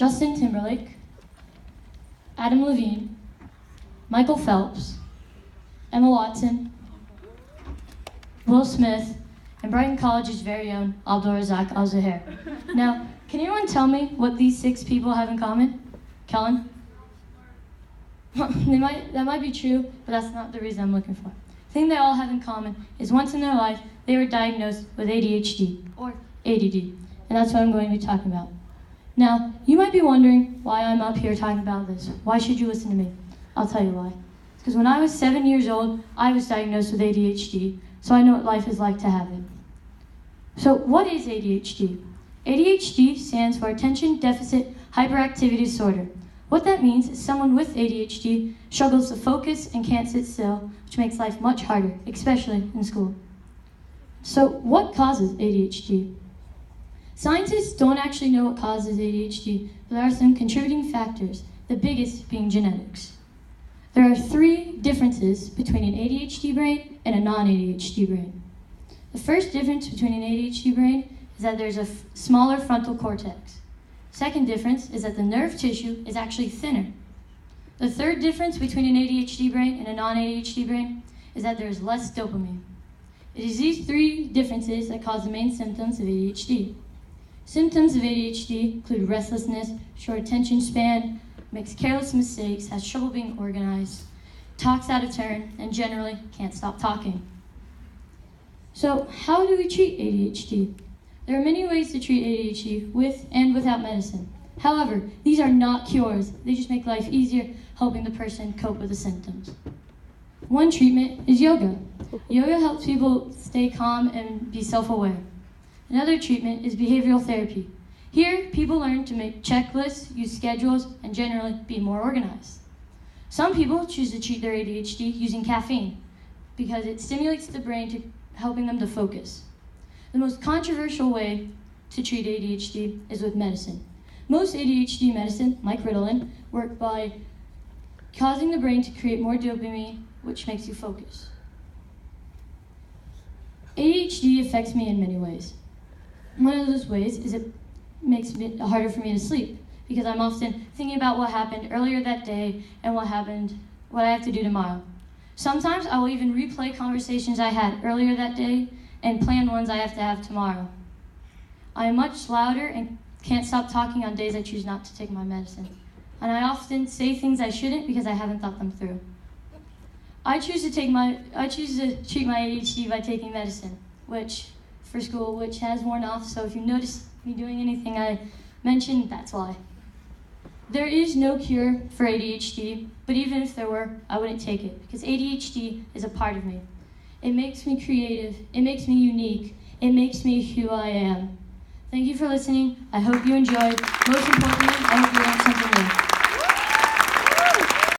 Justin Timberlake, Adam Levine, Michael Phelps, Emma Watson, Will Smith, and Brighton College's very own Abdulrazak Al-Zahir. Now, can anyone tell me what these 6 people have in common? Kellen? That might be true, but that's not the reason I'm looking for. The thing they all have in common is once in their life, they were diagnosed with ADHD, or ADD, and that's what I'm going to be talking about. Now, you might be wondering why I'm up here talking about this. Why should you listen to me? I'll tell you why. Because when I was 7 years old, I was diagnosed with ADHD, so I know what life is like to have it. So what is ADHD? ADHD stands for Attention Deficit Hyperactivity Disorder. What that means is someone with ADHD struggles to focus and can't sit still, which makes life much harder, especially in school. So what causes ADHD? Scientists don't actually know what causes ADHD, but there are some contributing factors, the biggest being genetics. There are 3 differences between an ADHD brain and a non-ADHD brain. The first difference between an ADHD brain is that there's a smaller frontal cortex. Second difference is that the nerve tissue is actually thinner. The third difference between an ADHD brain and a non-ADHD brain is that there is less dopamine. It is these 3 differences that cause the main symptoms of ADHD. Symptoms of ADHD include restlessness, short attention span, makes careless mistakes, has trouble being organized, talks out of turn, and generally can't stop talking. So how do we treat ADHD? There are many ways to treat ADHD with and without medicine. However, these are not cures. They just make life easier, helping the person cope with the symptoms. One treatment is yoga. Yoga helps people stay calm and be self-aware. Another treatment is behavioral therapy. Here, people learn to make checklists, use schedules, and generally be more organized. Some people choose to treat their ADHD using caffeine because it stimulates the brain to helping them to focus. The most controversial way to treat ADHD is with medicine. Most ADHD medicine, like Ritalin, work by causing the brain to create more dopamine, which makes you focus. ADHD affects me in many ways. One of those ways is it makes it harder for me to sleep because I'm often thinking about what happened earlier that day and what I have to do tomorrow. Sometimes I will even replay conversations I had earlier that day and plan ones I have to have tomorrow. I am much louder and can't stop talking on days I choose not to take my medicine. And I often say things I shouldn't because I haven't thought them through. I choose to treat my ADHD by taking medicine, which has worn off, so if you notice me doing anything I mentioned, that's why. There is no cure for ADHD, but even if there were, I wouldn't take it, because ADHD is a part of me. It makes me creative, it makes me unique, it makes me who I am. Thank you for listening. I hope you enjoyed. Most importantly, I hope you learned something new.